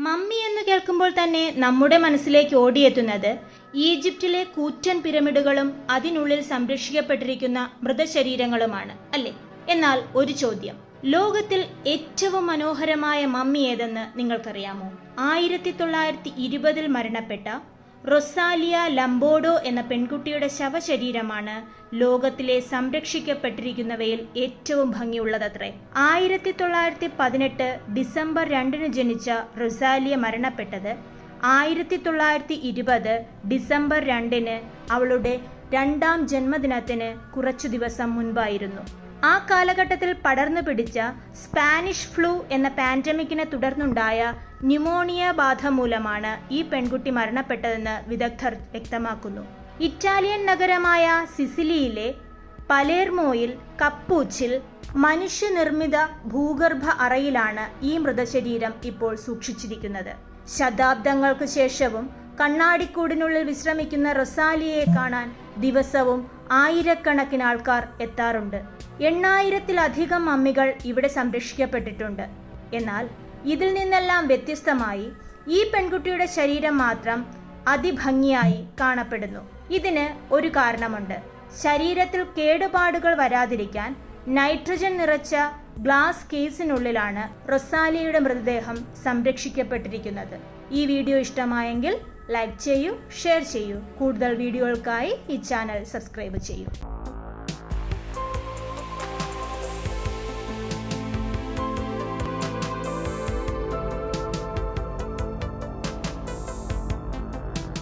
Mummy എന്ന് കേൾക്കുമ്പോൾ തന്നെ നമ്മുടെ മനസ്സിലേക്ക് ഓടിയെത്തുന്നത് ഈജിപ്തിലെ കൂറ്റൻ പിരമിഡുകളും അതിനുള്ളിൽ സംരക്ഷിക്കപ്പെട്ടിരിക്കുന്ന മൃതശരീരങ്ങളുമാണ് അല്ലേ? എന്നാൽ ഒരു ചോദ്യം, ലോകത്തിൽ ഏറ്റവും മനോഹരമായ മമ്മി ഏതെന്ന് നിങ്ങൾക്കറിയാമോ? 1920 മരണപ്പെട്ട റൊസാലിയ ലംബോഡോ എന്ന പെൺകുട്ടിയുടെ ശവശരീരമാണ് ലോകത്തിലെ സംരക്ഷിക്കപ്പെട്ടിരിക്കുന്നവയിൽ ഏറ്റവും ഭംഗിയുള്ളതത്രേ. 1918 ഡിസംബർ 2 ജനിച്ച റൊസാലിയ മരണപ്പെട്ടത് 1920 ഡിസംബർ 2 അവളുടെ 2ാം ജന്മദിനത്തിന് കുറച്ചു ദിവസം മുൻപായിരുന്നു. ആ കാലഘട്ടത്തിൽ പടർന്നു പിടിച്ച സ്പാനിഷ് ഫ്ലൂ എന്ന പാൻഡമിക്കിനെ തുടർന്നുണ്ടായ ന്യൂമോണിയ ബാധ മൂലമാണ് ഈ പെൺകുട്ടി മരണപ്പെട്ടതെന്ന് വിദഗ്ധർ വ്യക്തമാക്കുന്നു. ഇറ്റാലിയൻ നഗരമായ സിസിലിയിലെ പലേർമോയിൽ കപ്പൂച്ചിൽ മനുഷ്യനിർമ്മിത ഭൂഗർഭ അറയിലാണ് ഈ മൃതശരീരം ഇപ്പോൾ സൂക്ഷിച്ചിരിക്കുന്നത്. ശതാബ്ദങ്ങൾക്ക് ശേഷവും കണ്ണാടിക്കൂടിനുള്ളിൽ വിശ്രമിക്കുന്ന റൊസാലിയയെ കാണാൻ ദിവസവും ആയിരക്കണക്കിന് ആൾക്കാർ എത്താറുണ്ട്. 8000-ലധികം മമ്മികൾ ഇവിടെ സംരക്ഷിക്കപ്പെട്ടിട്ടുണ്ട്. എന്നാൽ ഇതിൽ നിന്നെല്ലാം വ്യത്യസ്തമായി ഈ പെൺകുട്ടിയുടെ ശരീരം മാത്രം അതിഭംഗിയായി കാണപ്പെടുന്നു. ഇതിന് ഒരു കാരണമുണ്ട്. ശരീരത്തിൽ കേടുപാടുകൾ വരാതിരിക്കാൻ നൈട്രജൻ നിറച്ച ഗ്ലാസ് കേസിനുള്ളിലാണ് റൊസാലിയയുടെ മൃതദേഹം സംരക്ഷിക്കപ്പെട്ടിരിക്കുന്നത്. ഈ വീഡിയോ ഇഷ്ടമായെങ്കിൽ ലൈക്ക് ചെയ്യൂ, ഷെയർ ചെയ്യൂ. കൂടുതൽ വീഡിയോകൾക്കായി ഈ ചാനൽ സബ്സ്ക്രൈബ് ചെയ്യൂ.